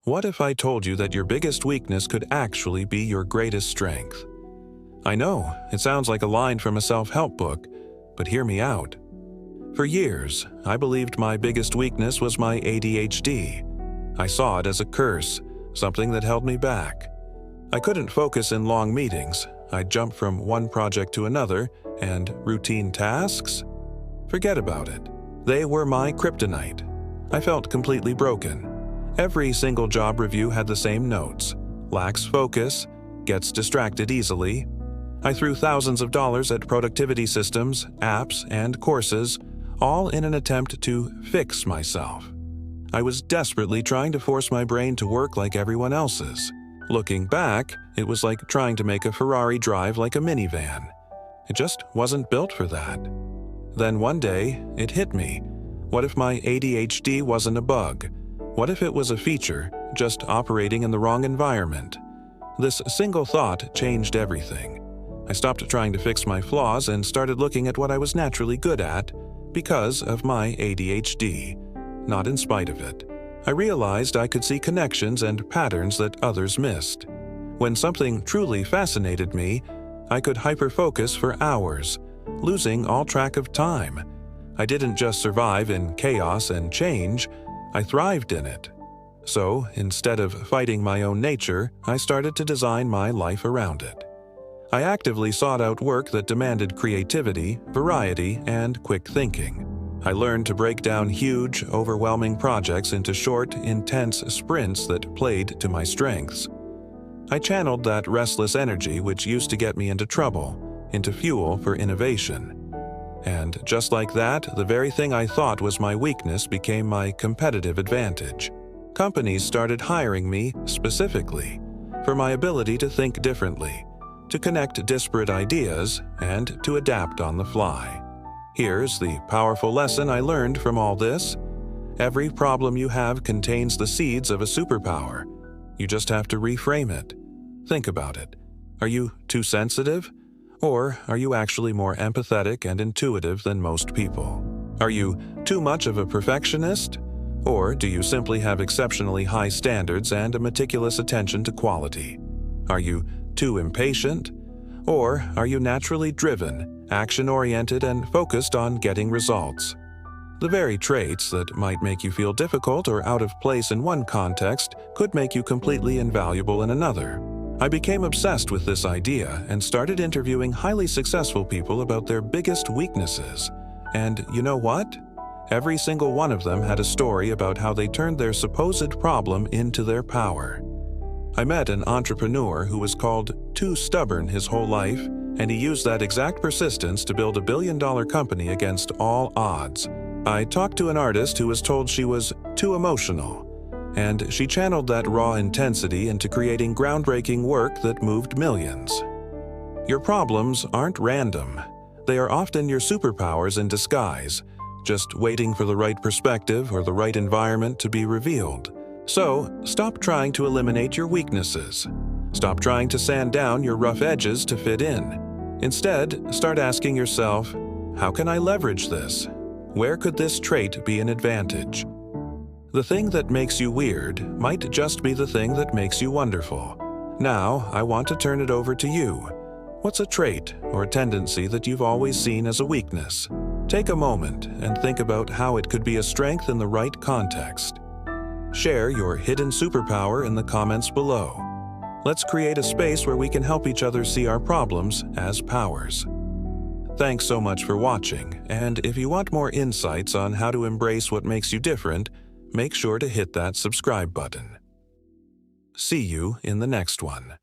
What if I told you that your biggest weakness could actually be your greatest strength? I know, it sounds like a line from a self-help book, but hear me out. For years, I believed my biggest weakness was my ADHD. I saw it as a curse, something that held me back. I couldn't focus in long meetings. I'd jump from one project to another, and routine tasks? Forget about it. They were my kryptonite. I felt completely broken. Every single job review had the same notes: lacks focus, gets distracted easily. I threw thousands of dollars at productivity systems, apps, and courses, all in an attempt to fix myself. I was desperately trying to force my brain to work like everyone else's. Looking back, it was like trying to make a Ferrari drive like a minivan. It just wasn't built for that. Then one day, it hit me. What if my ADHD wasn't a bug? What if it was a feature, just operating in the wrong environment? This single thought changed everything. I stopped trying to fix my flaws and started looking at what I was naturally good at because of my ADHD, not in spite of it. I realized I could see connections and patterns that others missed. When something truly fascinated me, I could hyper-focus for hours, losing all track of time. I didn't just survive in chaos and change, I thrived in it. So, instead of fighting my own nature, I started to design my life around it. I actively sought out work that demanded creativity, variety, and quick thinking. I learned to break down huge, overwhelming projects into short, intense sprints that played to my strengths. I channeled that restless energy which used to get me into trouble, into fuel for innovation. And just like that, the very thing I thought was my weakness became my competitive advantage. Companies started hiring me specifically for my ability to think differently, to connect disparate ideas, and to adapt on the fly. Here's the powerful lesson I learned from all this. Every problem you have contains the seeds of a superpower. You just have to reframe it. Think about it. Are you too sensitive? Or are you actually more empathetic and intuitive than most people? Are you too much of a perfectionist? Or do you simply have exceptionally high standards and a meticulous attention to quality? Are you too impatient? Or are you naturally driven, action-oriented, and focused on getting results? The very traits that might make you feel difficult or out of place in one context could make you completely invaluable in another. I became obsessed with this idea and started interviewing highly successful people about their biggest weaknesses. And you know what? Every single one of them had a story about how they turned their supposed problem into their power. I met an entrepreneur who was called too stubborn his whole life, and he used that exact persistence to build a billion-dollar company against all odds. I talked to an artist who was told she was too emotional, and she channeled that raw intensity into creating groundbreaking work that moved millions. Your problems aren't random. They are often your superpowers in disguise, just waiting for the right perspective or the right environment to be revealed. So, stop trying to eliminate your weaknesses. Stop trying to sand down your rough edges to fit in. Instead, start asking yourself, how can I leverage this? Where could this trait be an advantage? The thing that makes you weird might just be the thing that makes you wonderful. Now, I want to turn it over to you. What's a trait or a tendency that you've always seen as a weakness? Take a moment and think about how it could be a strength in the right context. Share your hidden superpower in the comments below. Let's create a space where we can help each other see our problems as powers. Thanks so much for watching, and if you want more insights on how to embrace what makes you different, make sure to hit that subscribe button. See you in the next one.